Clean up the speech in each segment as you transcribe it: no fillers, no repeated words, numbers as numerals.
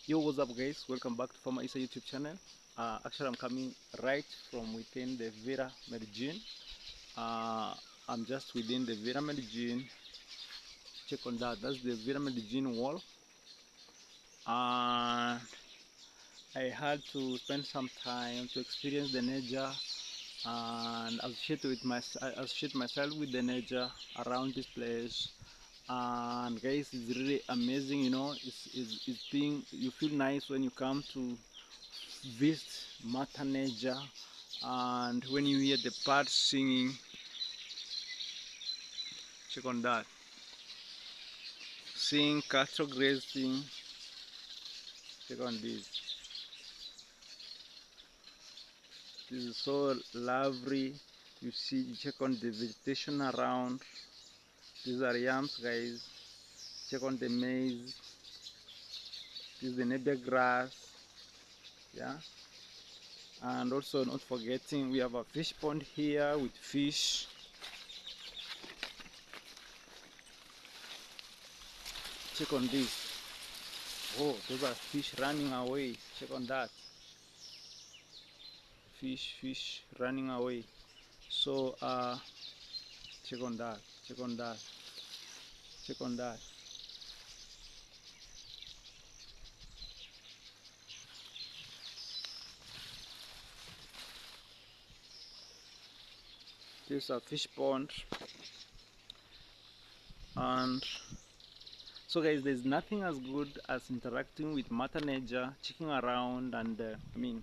Yo, what's up guys, welcome back to Farmer Isa YouTube channel. Actually I'm coming right from within the Villa Medellin. I'm just within the Villa Medellin. Check on that, that's the Villa Medellin wall. And I had to spend some time to experience the nature and associate myself with the nature around this place. And guys, it's really amazing, you know. It's being, you feel nice when you come to visit Mother Nature, and when you hear the birds singing, check on that. Seeing cattle grazing, check on this. This is so lovely. You see, you check on the vegetation around. These are yams, guys. Check on the maize. This is the napier grass. Yeah. And also, not forgetting, we have a fish pond here with fish. Check on this. Oh, those are fish running away. Check on that. Fish running away. So check on that. Check on that. Check on that. This is a fish pond. And so guys, there's nothing as good as interacting with Mother Nature, checking around, and you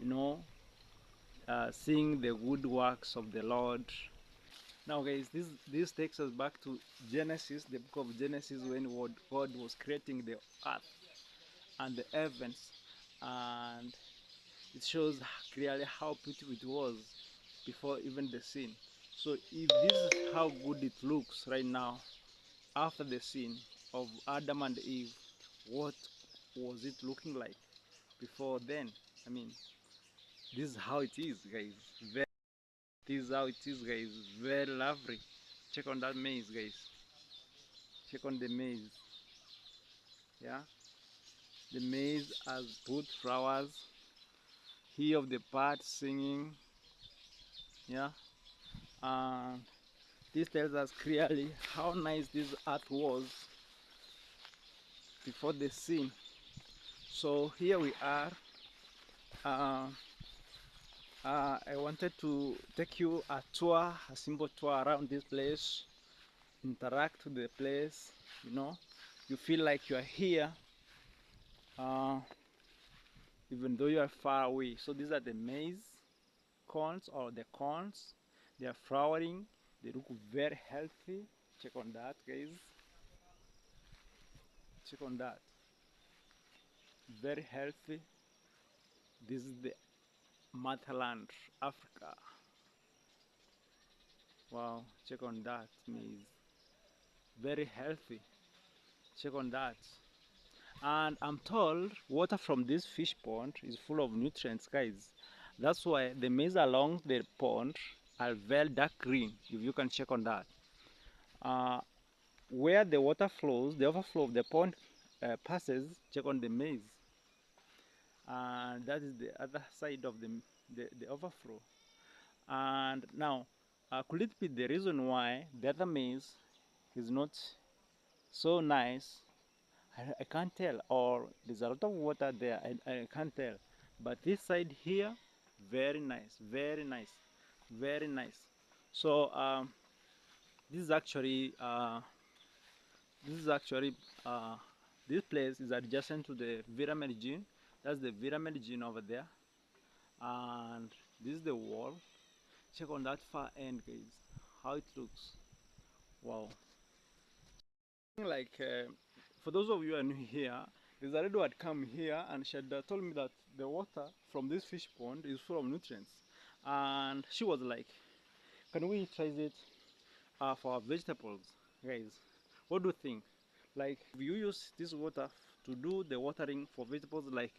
know, seeing the good works of the Lord. Now guys, this takes us back to Genesis, the book of Genesis, when God was creating the earth and the heavens, and it shows clearly how beautiful it was before even the sin. So if this is how good it looks right now after the sin of Adam and Eve, what was it looking like before then? I mean, this is how it is, guys. This is how it is, guys. Very lovely. Check on that maize, guys. Check on the maize. Yeah, the maize has put flowers. Hear of the birds singing. Yeah, and this tells us clearly how nice this earth was before the sin. So here we are. Uh, I wanted to take you a tour, a simple tour around this place, interact with the place, you know, you feel like you are here, uh, even though you are far away. So these are the maize corns, or the corns. They are flowering, they look very healthy. Check on that, guys. Check on that. Very healthy. This is the motherland, Africa. Wow, check on that maize. Very healthy. Check on that. And I'm told water from this fish pond is full of nutrients, guys. That's why the maize along the pond are very dark green, if you can check on that. Where the water flows, the overflow of the pond passes, check on the maize. And that is the other side of the overflow. And now, could it be the reason why the other maize is not so nice? I can't tell, or there's a lot of water there, I can't tell. But this side here, very nice, very nice, very nice. So this is actually this is actually this place is adjacent to the Villa Medellin. That's the Villa Medellin over there, and this is the wall. check on that far end, guys, how it looks. Wow. Like for those of you who are new here, there's a lady who had come here and she had told me that the water from this fish pond is full of nutrients, and she was like, can we utilize it for our vegetables? Guys, what do you think? Like, if you use this water to do the watering for vegetables like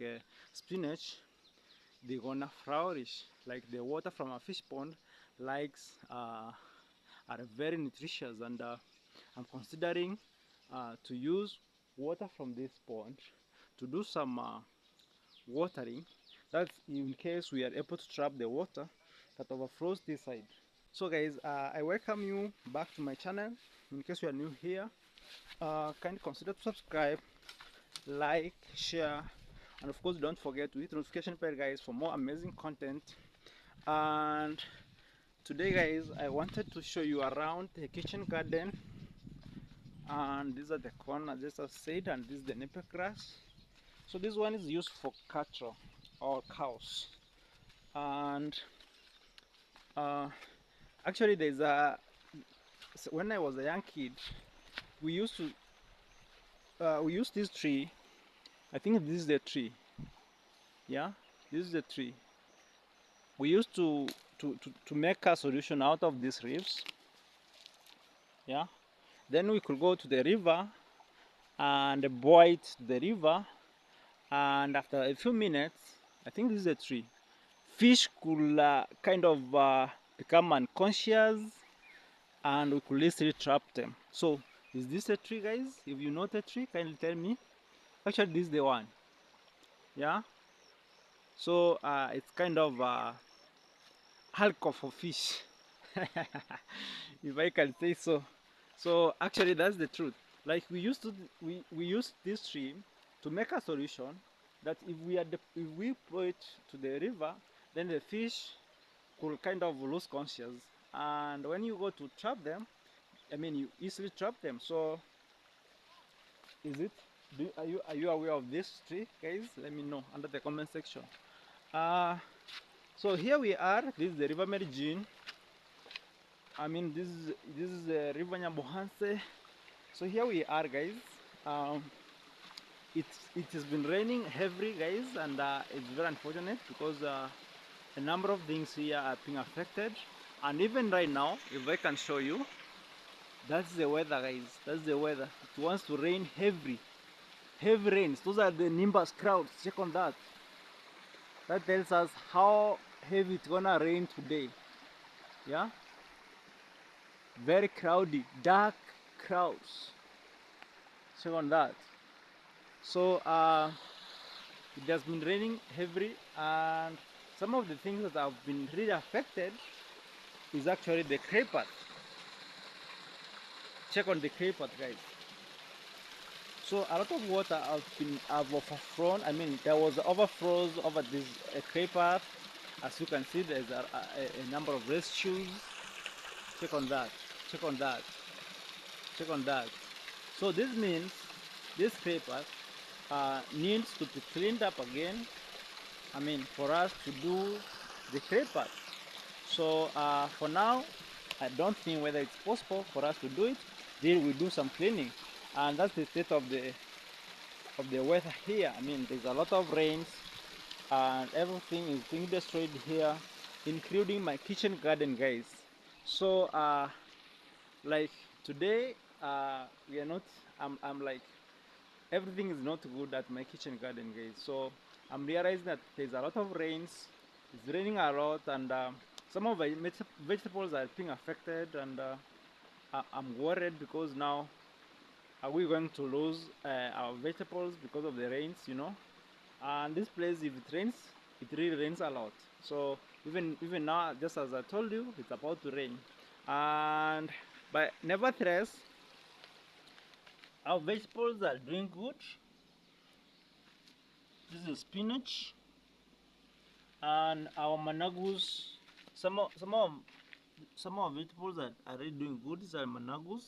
spinach, they're gonna flourish. Like the water from a fish pond likes are very nutritious, and I'm considering to use water from this pond to do some watering. That's in case we are able to trap the water that overflows this side. So guys, I welcome you back to my channel. In case you are new here, kindly consider to subscribe, like, share, and of course don't forget to hit the notification bell, guys, for more amazing content. And today, guys, I wanted to show you around the kitchen garden, and these are the corners, just as said, and this is the nipple grass. So this one is used for cattle or cows, and uh, actually there's a, when I was a young kid, we used to we used this tree. I think this is the tree. Yeah, this is the tree. We used to make a solution out of these leaves. Yeah, then we could go to the river and boil it to the river, and after a few minutes, I think this is a tree, fish could kind of become unconscious, and we could easily trap them. So is this a tree, guys? If you know the tree, kindly tell me. Actually, this is the one. Yeah, so it's kind of hulk of a fish, if I can say so. So actually that's the truth. Like we used to, we used this tree to make a solution that if we put it to the river, then the fish could kind of lose conscious, and when you go to trap them, I mean, you easily trap them. So is it, are you aware of this tree, guys? Let me know under the comment section. uh so here we are. This is the river Medillin. I mean, this is the river Nyambohanse. So here we are, guys. um it has been raining heavily, guys, and it's very unfortunate because a number of things here are being affected. And even right now, if I can show you, that's the weather, guys. That's the weather. It wants to rain heavy, heavy rains. Those are the nimbus clouds. Check on that. That tells us how heavy it's gonna rain today. Yeah, very cloudy, dark clouds. Check on that. So it has been raining heavily, and some of the things that have been really affected is actually the clay path. Check on the clay path, guys. So a lot of water have overflown. I mean, there was overflows over this clay path. As you can see, there's a number of residues. Check on that. Check on that. Check on that. So this means this clay path needs to be cleaned up again. I mean, for us to do the clay path. So for now, I don't think whether it's possible for us to do it. Then we do some cleaning, and that's the state of the weather here. I mean, there's a lot of rains, and everything is being destroyed here, including my kitchen garden, guys. So like today, we are not. I'm like, everything is not good at my kitchen garden, guys. So I'm realizing that there's a lot of rains. It's raining a lot, and some of my vegetables are being affected, and I'm worried because now are we going to lose our vegetables because of the rains, you know? And this place, if it rains, it really rains a lot. So even now, just as I told you, it's about to rain, and but nevertheless, our vegetables are doing good. This is spinach, and our managus. Some of vegetables that are really doing good. These are managus.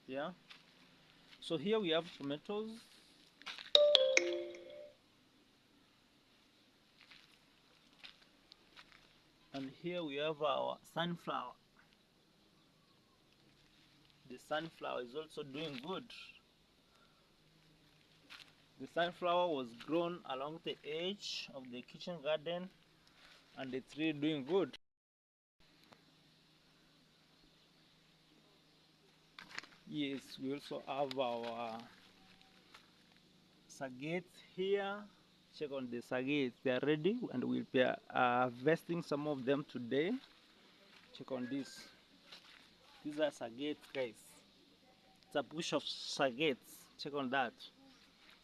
Yeah. So here we have tomatoes. And here we have our sunflower. The sunflower is also doing good. The sunflower was grown along the edge of the kitchen garden, and it's really doing good. Yes, we also have our saggets here. Check on the saggets, they are ready, and we'll be harvesting some of them today. Check on this. These are saggets, guys. It's a bush of saggets. Check on that.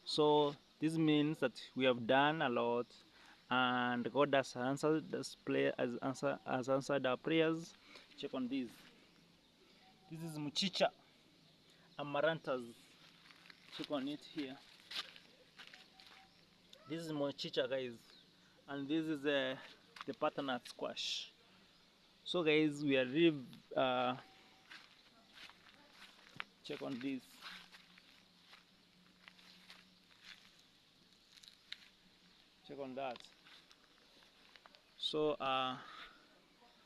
So this means that we have done a lot, and God has answered has answered our prayers. Check on this. This is muchicha amaranthus. Check on it here. This is muchicha, guys, and this is the butternut squash. So guys, we are really check on this. Check on that. So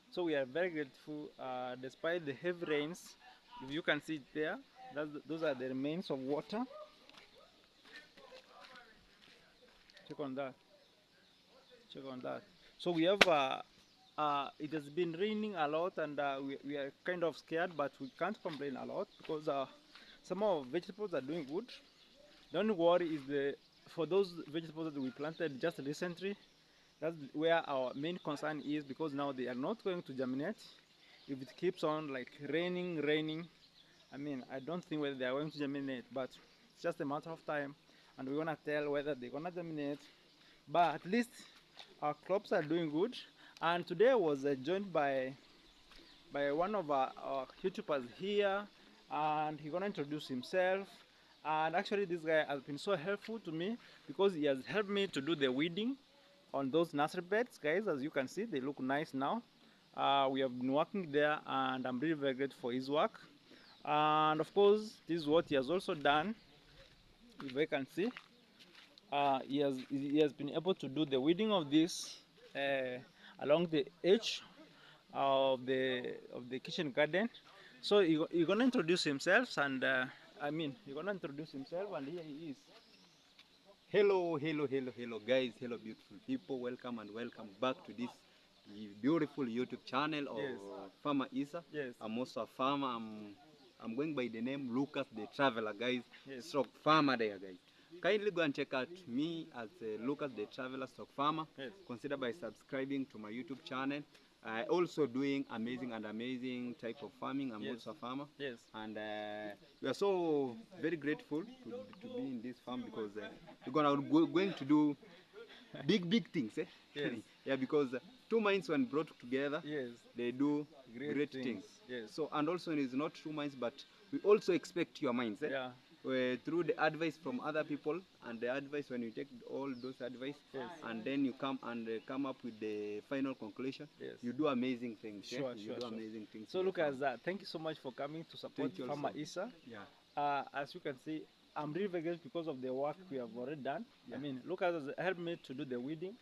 so we are very grateful, despite the heavy rains. If you can see it there, those are the remains of water. Check on that. Check on that. So we have it has been raining a lot, and we are kind of scared, but we can't complain a lot because some of our vegetables are doing good. The only worry is for those vegetables that we planted just recently. That's where our main concern is, because now they are not going to germinate. If it keeps on like raining, I mean, I don't think whether they are going to germinate, but it's just a matter of time, and we're gonna tell whether they're gonna germinate. But at least our crops are doing good. And today I was joined by one of our YouTubers here, and he's gonna introduce himself. And actually, this guy has been so helpful to me because he has helped me to do the weeding on those nursery beds, guys. As you can see, they look nice now. We have been working there, and I'm really very grateful for his work. And of course, this is what he has also done. If I can see, he has been able to do the weeding of this along the edge of the kitchen garden. So he's gonna introduce himself, and he's gonna introduce himself, and here he is. Hello guys, hello beautiful people, welcome and welcome back to this beautiful YouTube channel of Yes. Farmer Isa. Yes. I'm also a farmer. I'm going by the name Lucas the Traveler, guys. Yes. Stroke farmer there, guys. Kindly go and check out me as Lucas the Traveler, stroke farmer. Yes. Consider by subscribing to my YouTube channel. Also doing amazing type of farming. I'm Yes. also a farmer. Yes. And we are so very grateful to be in this farm, because we're going to do big things. Yes. Yeah, because two minds when brought together, Yes. they do great things. things. Yes. So, and also it is not two minds, but we also expect your minds. Yeah. Through the advice from other people, and the advice, when you take all those advice, Yes. and then you come up with the final conclusion, Yes. you do amazing things. Sure, You sure, do sure. amazing things. So in the look farm. at that. Thank you so much for coming to support Thank you Farmer also. Isa. Yeah. As you can see, I'm really very grateful because of the work we have already done. Yeah. I mean, Lucas has helped me to do the weeding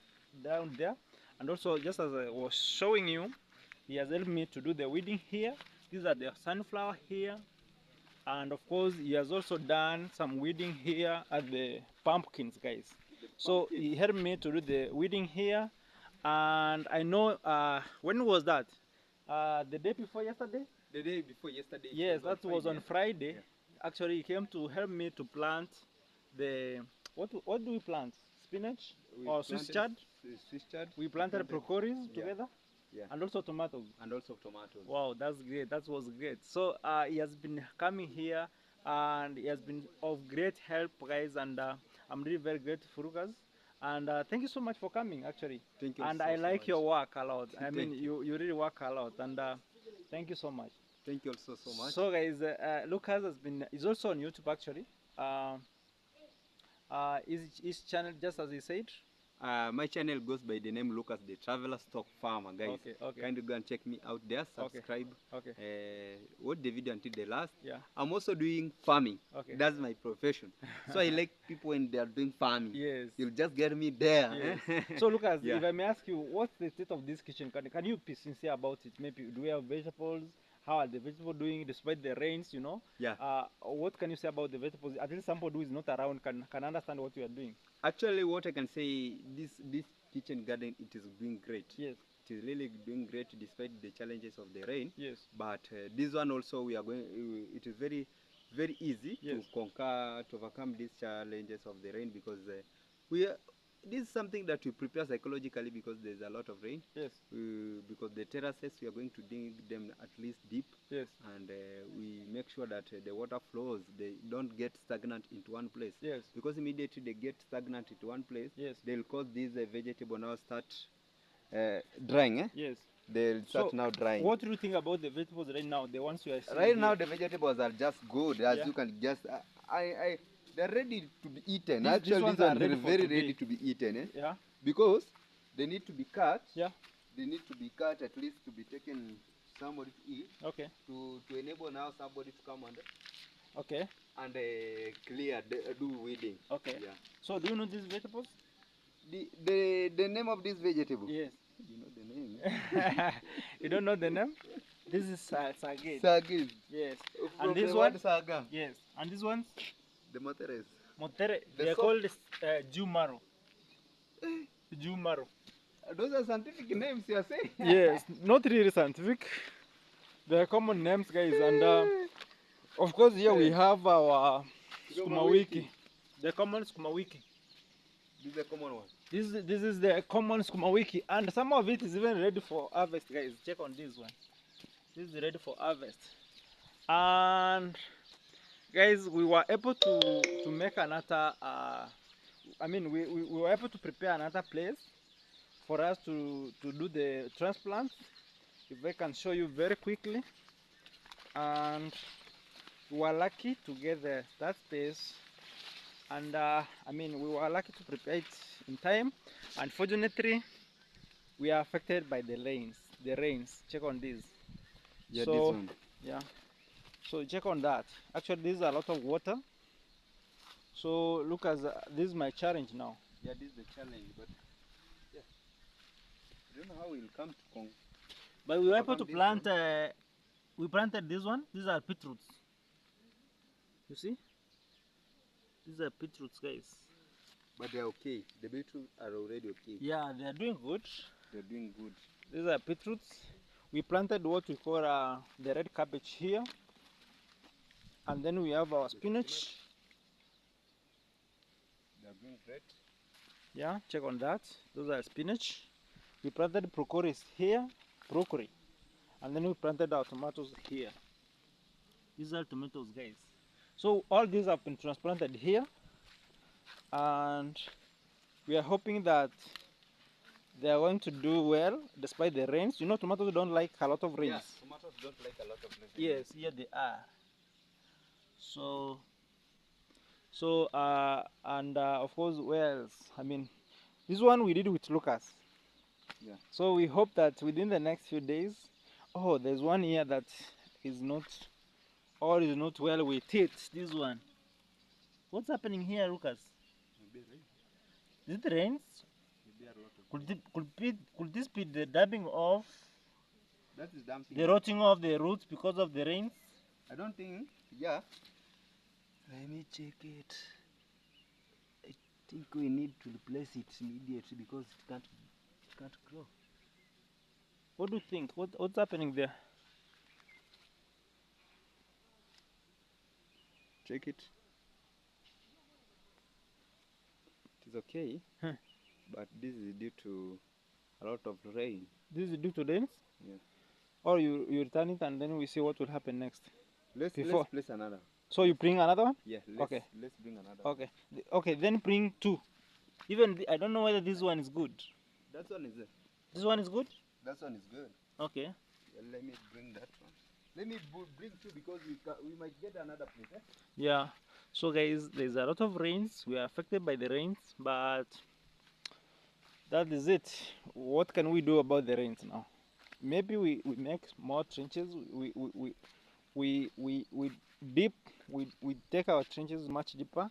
down there, and also, just as I was showing you, he has helped me to do the weeding here. These are the sunflower here, and of course, he has also done some weeding here at the pumpkins, guys. So he helped me to do the weeding here, and I know when was that? The day before yesterday? The day before yesterday. Yes, that was on Friday. Yeah. Actually, he came to help me to plant the what do we plant? Spinach or Swiss chard? Swiss chard. We planted broccoli together, Yeah. and also tomatoes. And also tomatoes. Wow, that's great. That was great. So he has been coming here, and he has been of great help, guys. And I'm really very grateful, Lucas. And thank you so much for coming, actually. Thank you. And so, I so like much. your work a lot. I mean, Thank you really work a lot, and thank you so much. Thank you also so much. So guys, Lucas is also on YouTube, actually. His channel, just as he said, My channel goes by the name Lucas the Traveler Stock Farmer, guys. Okay, okay. Kindly go and check me out there, subscribe, Okay. watch the video until the last. Yeah. I'm also doing farming. Okay. That's my profession. So I like people when they are doing farming. Yes. You'll just get me there. Yes. So Lucas, Yeah. if I may ask you, what's the state of this kitchen? Can you be sincere about it? Maybe do we have vegetables? How are the vegetables doing despite the rains? You know. Yeah. What can you say about the vegetables? At least somebody who is not around can understand what you are doing. Actually, what I can say, this kitchen garden, it is doing great. Yes. It is really doing great despite the challenges of the rain. Yes. But this one also, we are going. It is very, very easy Yes. to overcome these challenges of the rain, because we are. This is something that we prepare psychologically, because there's a lot of rain. Yes. Because the terraces, we are going to dig them at least deep. Yes. And we make sure that the water flows, they don't get stagnant into one place. Yes. Because immediately they get stagnant into one place, Yes. they'll cause these vegetable now start drying. Yes. They'll start now drying. What do you think about the vegetables right now? The ones you are seeing Right here? now the vegetables are just good, as Yeah. you can just they're ready to be eaten. These Actually, ones these are are ready for very today. ready to be eaten, Yeah. because they need to be cut. Yeah. They need to be cut, at least to be taken somebody to eat, Okay. to enable now somebody to come Okay. and clear, do weeding. Okay. Yeah. So do you know these vegetables? The name of this vegetable. Yes. You know the name. You don't know the name? This is sagay. Sagis. Yes. From And this the one? word saga. Yes. And these ones? The materes. Montere. The They're soft- called Jumaro. Jumaro. Those are scientific names you are saying. Yes. Not really scientific. They're common names, guys. And of course, here we have our Sukuma wiki. The common Sukuma wiki. This is a common one. This is the common Sukuma wiki, and some of it is even ready for harvest, guys. Check on this one. This is ready for harvest. And guys, we were able to make another. We were able to prepare another place for us to do the transplant. If I can show you very quickly, and we were lucky to get that space. And we were lucky to prepare it in time. Unfortunately, we are affected by the rains. Check on this. Yeah, So, this one. yeah. So check on that. Actually, this is a lot of water. So look, as this is my challenge now. Yeah, this is the challenge, but yeah, I don't know how we'll come to But we were able to overcome this plant. We planted this one. These are beetroots. You see? These are beetroots, guys. But they're okay. The beetroot are already okay. Yeah, they are doing good. They're doing good. These are beetroots. We planted what we call the red cabbage here. And then we have our spinach. They're doing great. Yeah, check on that. Those are spinach. We planted broccoli here. Broccoli. And then we planted our tomatoes here. These are tomatoes, guys. So all these have been transplanted here. And we are hoping that they are going to do well despite the rains. You know, tomatoes don't like a lot of rains. Yeah, tomatoes don't like a lot of rain. Yes, here they are. Of course, where else? This one we did with Lucas. Yeah. So we hope that within the next few days, oh, there's one here that is not well with it. This one. What's happening here, Lucas? Maybe rain. Is it rains? Maybe a lot of Could this be the damping off, That is damping. the rotting of the roots because of the rains? I don't think. Yeah. Let me check it. I think we need to replace it immediately because it can't grow. What do you think? What's happening there? Check it. It is okay, Huh. but this is due to a lot of rain. This is due to rains? Yeah. Or you return it and then we see what will happen next. Let's Before- place another. So you bring another one? Yeah. Okay. Let's bring another. Okay. Okay, then bring two. Even I don't know whether this one is good. That one is it. This one is good? That one is good. Okay. Yeah, let me bring that one. Let me bring two because we might get another place. Eh? Yeah. So guys, there's a lot of rains. We are affected by the rains, but that is it. What can we do about the rains now? Maybe we make more trenches. We deep. We take our trenches much deeper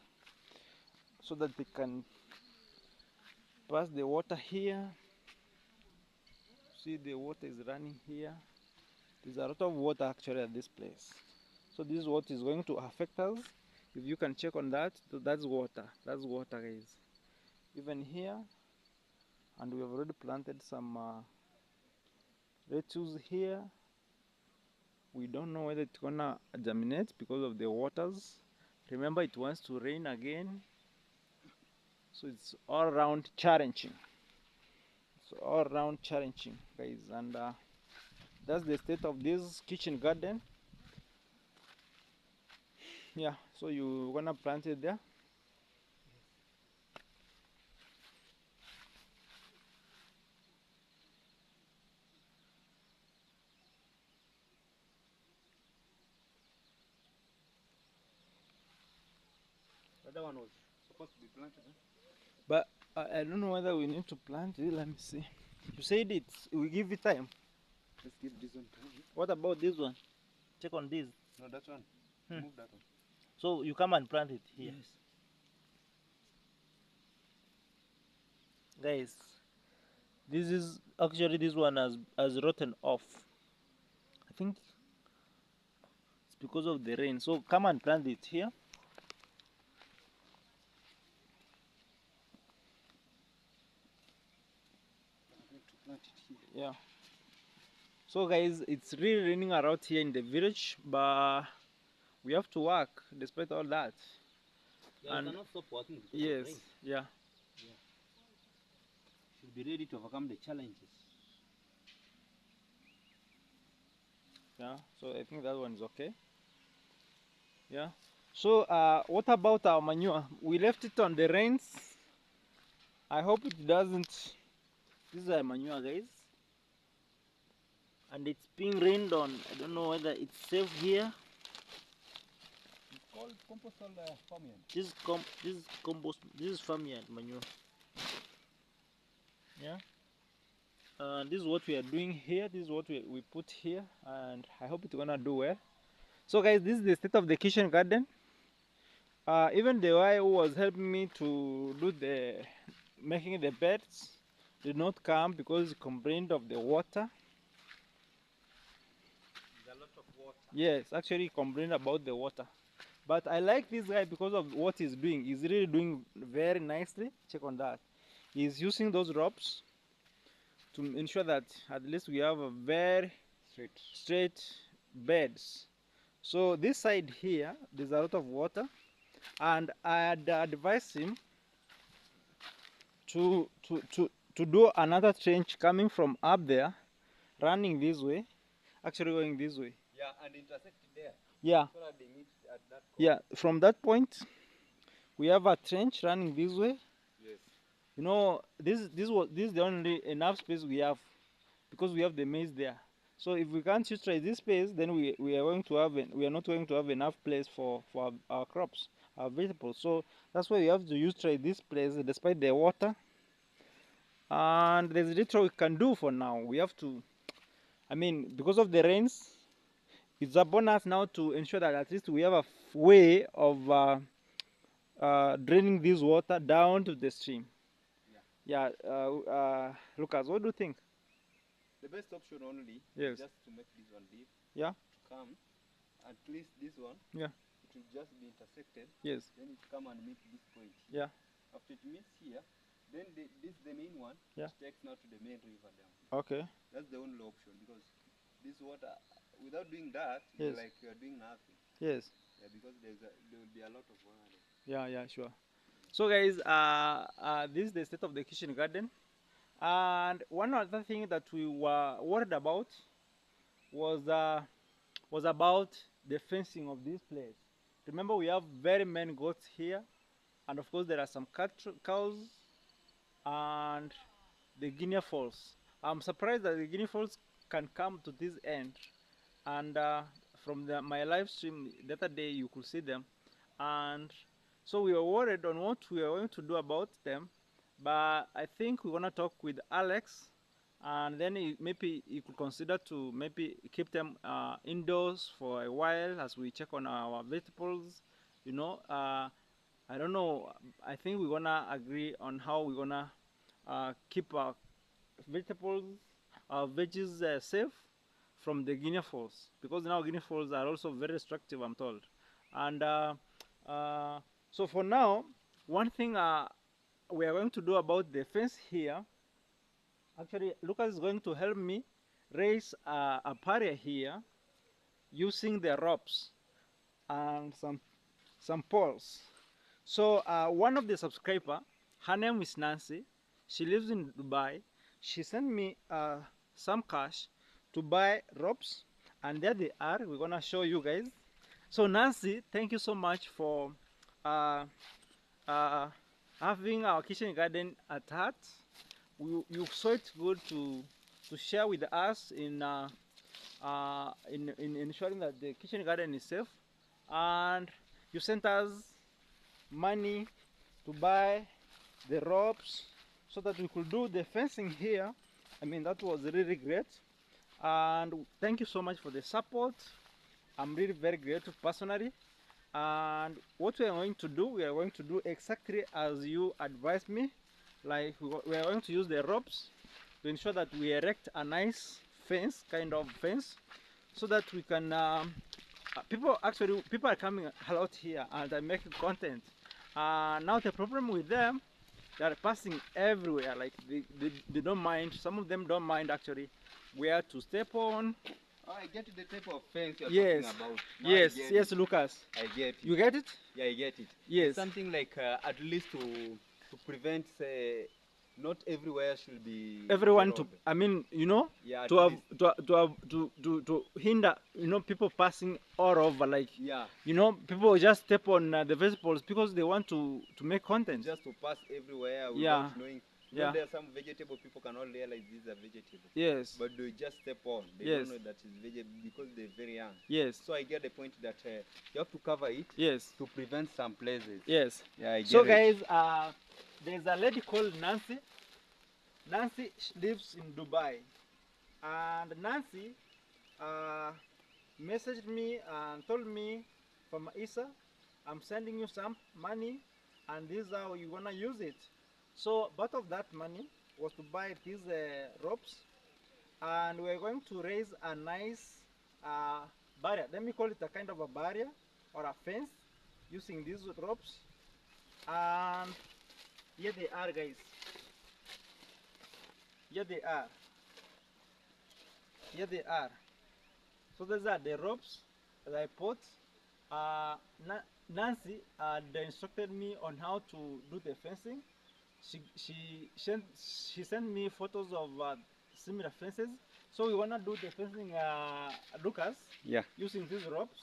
so that they can pass the water here. See, the water is running here. There's a lot of water actually at this place. So this is what is going to affect us. If you can check on that, so that's water. That's water, guys. Even here, and we have already planted some lettuce here. We don't know whether it's gonna germinate because of the waters. Remember, it wants to rain again, so it's all around challenging. It's all around challenging, guys, and that's the state of this kitchen garden. Yeah, so you're gonna plant it there. The other one was supposed to be planted. Huh? But I don't know whether we need to plant it. Let me see. You said it. We give it time. Let's give this one time. What about this one? Check on this. No, that one. Move that one. So you come and plant it here. Yes. Guys, this is actually, this one has rotten off. I think it's because of the rain. So come and plant it here. I'm going to plant it here. Yeah. So guys, it's really raining around here in the village, but we have to work despite all that. Yeah, And we cannot stop working. Because of yes, rain. yeah. Should be ready to overcome the challenges. Yeah, so I think that one is okay. Yeah. So what about our manure? We left it on the rains. I hope it doesn't. This is our manure, guys. And it's being rained on. I don't know whether it's safe here. It's called compost farmyard. This is compost. This is farmyard manure. Yeah. This is what we are doing here. This is what we put here, and I hope it's gonna do well. So guys, this is the state of the kitchen garden. Even the guy who was helping me to do the making the beds did not come because he complained of the water. There's a lot of water. Yes, actually he complained about the water. But I like this guy because of what he's doing. He's really doing very nicely. Check on that. He's using those ropes to ensure that at least we have a very straight beds. So this side here, there's a lot of water, and I'd advise him to do another trench coming from up there, running this way, actually going this way. Yeah, and intersect there. Yeah, So that they meet at that corner. yeah. From that point, we have a trench running this way. Yes. You know, this is the only enough space we have, because we have the maize there. So if we can't utilize this space, then we are going to have we are not going to have enough place for our crops, our vegetables. So that's why we have to utilize this place despite the water. And there's little we can do for now. We have to, I mean, because of the rains, it's upon us now to ensure that at least we have a way of draining this water down to the stream. Yeah. Lucas, what do you think? The best option only Yes. is just to make this one deep. Yeah. To come, at least this one. Yeah. It will just be intersected. Yes. Then it come and meet this point. Yeah. After it meets here, then this the main one. Yeah. It takes now to the main river dam. Okay. That's the only option, because this water, without doing that, Yes. it's like you're doing nothing. Yes. Yeah, because there will be a lot of water there. Yeah. Yeah. Sure. So guys, this is the state of the kitchen garden. And one other thing that we were worried about was about the fencing of this place. Remember, we have very many goats here, and of course there are some cows and the guinea fowls. I'm surprised that the guinea fowls can come to this end, and from my live stream the other day you could see them, and so we were worried on what we are going to do about them. but I think we're gonna talk with Alex, and then maybe he could consider to maybe keep them indoors for a while as we check on our vegetables. You know, I don't know. I think we're gonna agree on how we're gonna keep our vegetables, our veggies safe from the guinea fowls, because now guinea fowls are also very destructive, I'm told. And uh, so for now, one thing we are going to do about the fence here, actually Lucas is going to help me raise a barrier here using the ropes and some poles. So one of the subscriber, her name is Nancy, she lives in Dubai. She sent me some cash to buy ropes, and there they are. We're gonna show you guys. So Nancy, thank you so much for uh, uh, having our kitchen garden at heart. You saw it good to share with us in ensuring that the kitchen garden is safe, and you sent us money to buy the ropes so that we could do the fencing here. I mean, that was really great, and thank you so much for the support. I'm really very grateful personally. And what we are going to do, we are going to do exactly as you advised me. Like we are going to use the ropes to ensure that we erect a nice fence, kind of fence, so that we can people are coming a lot here and are making content. Now the problem with them, they are passing everywhere. Like they don't mind. Some of them don't mind actually where to step on. Oh, I get the type of fence you're Yes, talking about. Now yes, I get yes, it. Lucas. I get it. You get it? Yeah, I get it. Yes. It's something like at least to prevent, say, not everywhere should be Everyone to, road. I mean, you know, Yeah, to at have least. to hinder, you know, people passing all over. Like, Yeah. you know, people just step on the vegetables because they want to make content. Just to pass everywhere without Yeah. knowing. You Yeah. know, there are some vegetable people cannot realize these are vegetables. Yes. But they just step on. They Yes. don't know that it's vegetable because they're very young. Yes. So I get the point that you have to cover it. Yes. To prevent some places. Yes. Yeah, I get so it. guys, there's a lady called Nancy. Nancy lives in Dubai, and Nancy messaged me and told me, from Isa, I'm sending you some money, and this is how you wanna use it. So part of that money was to buy these ropes, and we're going to raise a nice barrier. Let me call it a kind of a barrier or a fence using these ropes. And here they are, guys. Here they are. Here they are. So these are the ropes that I put. Nancy they instructed me on how to do the fencing. She sent me photos of similar fences. So we wanna do the fencing, Lucas. Yeah. Using these ropes.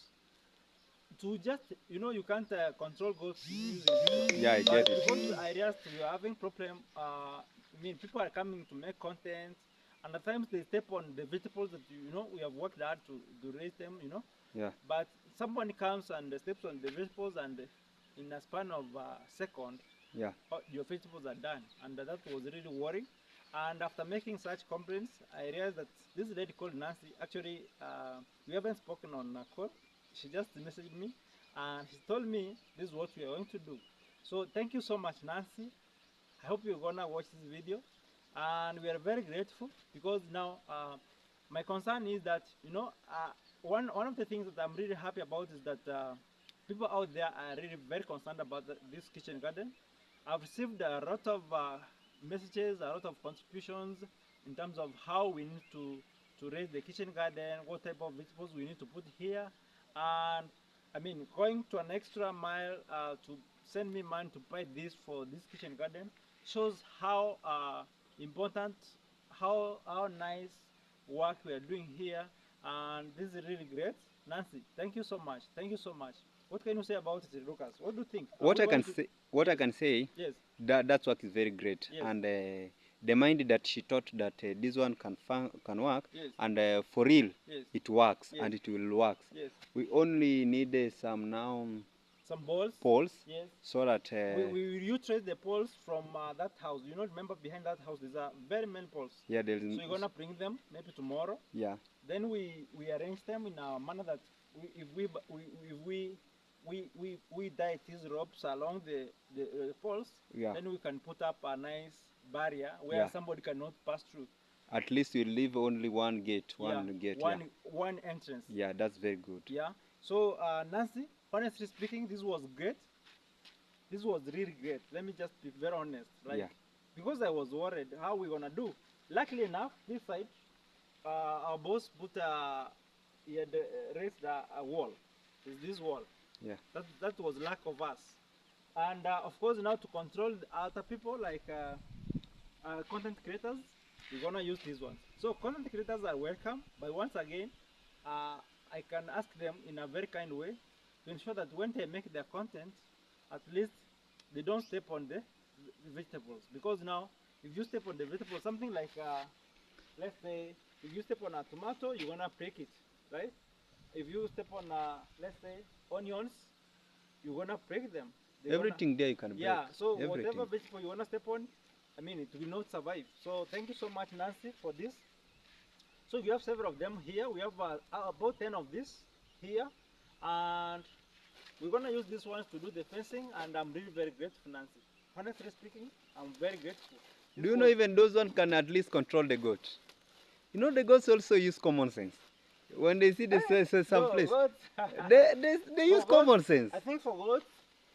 To just, you know, you can't control goats using these. Yeah, I get it. Because I realized we are having problem. I mean, people are coming to make content, and at times they step on the vegetables that you know we have worked hard to raise them. You know. Yeah. But someone comes and steps on the vegetables, and in a span of a second, Yeah. your vegetables are done, and that was really worrying. And after making such complaints, I realized that this lady called Nancy, actually, we haven't spoken on a call. She just messaged me, and she told me this is what we are going to do. So thank you so much, Nancy. I hope you're gonna watch this video, and we are very grateful because now my concern is that, you know, one of the things that I'm really happy about is that people out there are really very concerned about this kitchen garden. I've received a lot of messages, a lot of contributions in terms of how we need to raise the kitchen garden, what type of vegetables we need to put here, and I mean, going to an extra mile to send me money to buy this for this kitchen garden shows how important, how nice work we are doing here, and this is really great. Nancy, thank you so much. Thank you so much. What can you say about it, Lucas? What do you think? What I can say, I can say, yes, that work is very great, yes, and the mind that she thought that this one can work, yes, and for real, yes, it works, yes, and it will work. yes, We only need some now. some balls. poles, Yes. so that You trace the poles from that house. You know, remember behind that house there's a very many poles. yeah, there's So you're gonna bring them maybe tomorrow. yeah, Then we arrange them in a manner that we tie these ropes along the poles. yeah. Then we can put up a nice barrier where Yeah. somebody cannot pass through. At least you leave only one gate, one Yeah, gate. one entrance. Yeah, that's very good. Yeah. So Nancy, honestly speaking, this was great. This was really great. Let me just be very honest. Like, Yeah. because I was worried how we gonna do. Luckily enough, this side, our boss put he had raised a wall. Is this wall? Yeah. That was lack of us. And of course, now to control the other people like content creators, we're gonna use these ones. So content creators are welcome, but once again, I can ask them in a very kind way to ensure that when they make their content, at least they don't step on the vegetables. Because now, if you step on the vegetables, something like, let's say, if you step on a tomato, you're gonna break it, right? If you step on, let's say, onions, you're gonna break them. Everything there you can break. Yeah, so everything. whatever vegetable you wanna step on, I mean, it will not survive. So thank you so much, Nancy, for this. So we have several of them here. We have about 10 of this here, and we're gonna use these ones to do the fencing. And I'm really very grateful, Nancy. Honestly speaking, I'm very grateful. Do you know even those ones can at least control the goat? You know the goats also use common sense. When they see some place, they use common sense. I think for goats,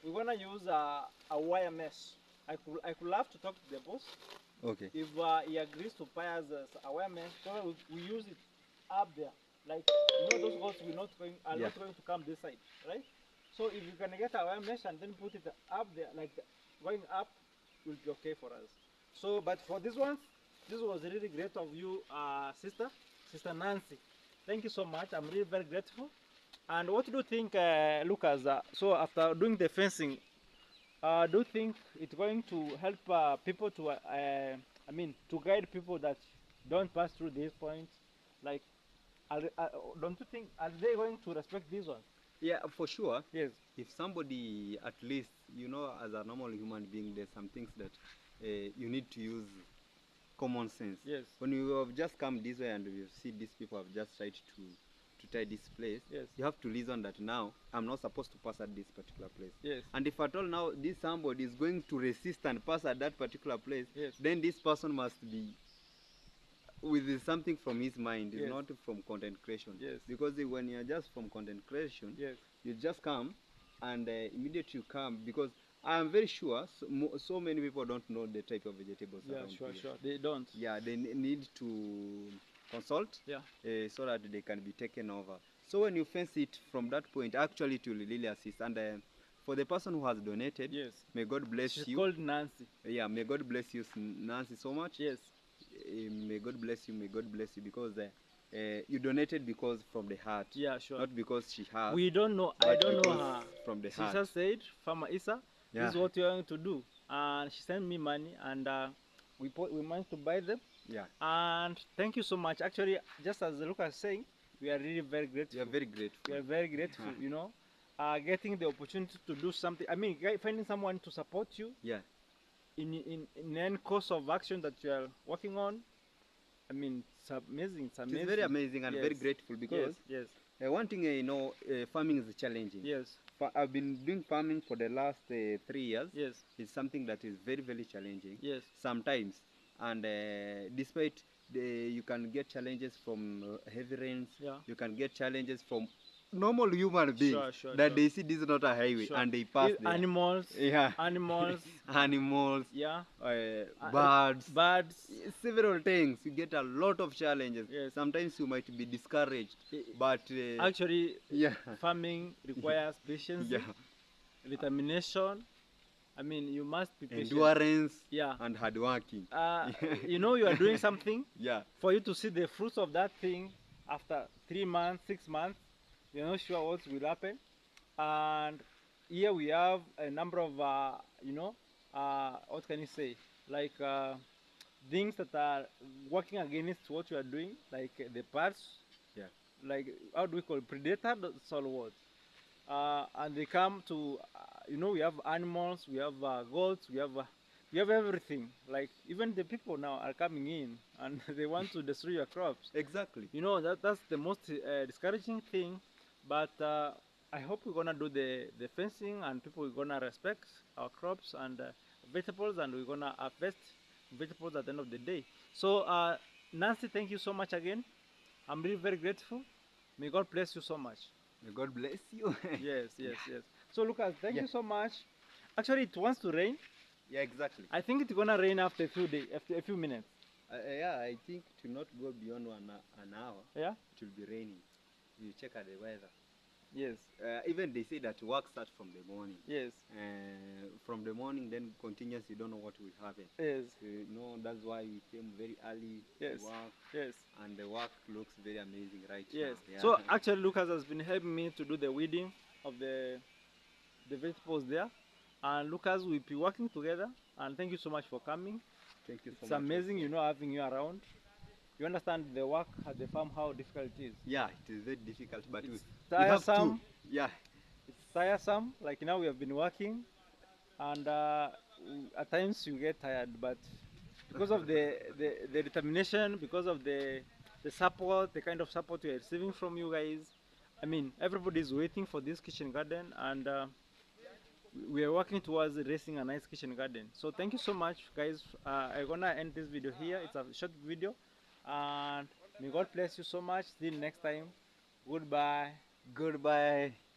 we're gonna use a wire mesh. I could love to talk to the boss. Okay. If he agrees to pay us a wire mesh, so we use it up there. Like, you know, those goats are not going to come this side, right? So if you can get a wire mesh and then put it up there, like going up, will be okay for us. So, but for this one, this was really great of you, Sister Nancy. Thank you so much. I'm really very grateful. And what do you think, Lucas? So after doing the fencing, do you think it's going to help people to, I mean, to guide people that don't pass through these points? Like, don't you think, are they going to respect these ones? Yeah, for sure. Yes. If somebody, at least, you know, as a normal human being, there's some things that you need to use common sense. Yes. When you have just come this way and you see these people have just tried to tie this place, yes, you have to reason that now I'm not supposed to pass at this particular place. Yes. And if at all now this somebody is going to resist and pass at that particular place, yes, then this person must be with something from his mind, yes, not from content creation. Yes. Because when you're just from content creation, yes, you just come and immediately you come, because I'm very sure so many people don't know the type of vegetables around here. Sure. They don't. Yeah, they need to consult, yeah, so that they can be taken over. So when you fence it from that point, actually it will really assist. And for the person who has donated, yes, may God bless she's you. Called Nancy. Yeah, may God bless you, Nancy, so much. Yes. May God bless you. May God bless you, because you donated because from the heart. Yeah, sure. Not because she has. We don't know. I don't know her. From the she heart. just said, Farmer Isa, yeah, this is what you're going to do, and she sent me money, and we managed to buy them. Yeah. And thank you so much. Actually, just as Lucas is saying, we are really very grateful. We are very grateful. We are very grateful. You know, getting the opportunity to do something. I mean, finding someone to support you. Yeah. In any course of action that you are working on. I mean, it's amazing. It's amazing. It's very amazing and yes, very grateful, because yes, one thing you know, farming is challenging. Yes. I've been doing farming for the last 3 years. Yes. It's something that is very, very challenging. Yes. Sometimes, and despite you can get challenges from heavy rains. Yeah. You can get challenges from normal human beings that they see this is not a highway and they pass there. Animals. Yeah. Animals. Animals. Yeah. Birds. Birds. Several things. You get a lot of challenges. Yes. Sometimes you might be discouraged. But actually, yeah, farming requires patience, yeah, determination. I mean, you must be patient. Endurance. Yeah. And hard working. You know, you are doing something. Yeah. For you to see the fruits of that thing after 3 months, 6 months, you're not sure what will happen. And here we have a number of, you know, what can you say? Like things that are working against what you are doing, like the parts. Yeah. Like, how do we call it? Predator? That's all what? and they come to, you know, we have animals, we have goats, we have everything. Like even the people now are coming in and they want to destroy your crops. Exactly. You know, that's the most discouraging thing. But I hope we're gonna do the fencing and people are gonna respect our crops and vegetables, and we're gonna harvest vegetables at the end of the day. So Nancy, thank you so much again. I'm really very grateful. May God bless you so much. May God bless you. Yes, yes, yes. So Lucas, thank Yeah. you so much. Actually, it wants to rain. Yeah, exactly. I think it's gonna rain after a few days, after a few minutes. Yeah, I think to not go beyond an hour, Yeah. it will be raining. You check out the weather. Yes. Even they say that work starts from the morning. Yes. From the morning, then continuous. You don't know what will happen. Yes. You know, that's why we came very early Yes. to work, Yes. and the work looks very amazing right Yes. now. Yeah. So actually, Lucas has been helping me to do the weeding of the vegetables there, and Lucas, we'll be working together. And thank you so much for coming. Thank you so It's much. amazing, also. you know, having you around. You understand the work at the farm, how difficult it is. Yeah, it is very difficult, but It's we have to. tiresome. Yeah. It's tiresome. Like now we have been working, and at times you get tired, but because of the determination, because of the support, the kind of support we are receiving from you guys, I mean, everybody is waiting for this kitchen garden, and we are working towards raising a nice kitchen garden. So thank you so much, guys. I'm gonna end this video here. It's a short video, and may God bless you so much. See you next time. Goodbye. Goodbye.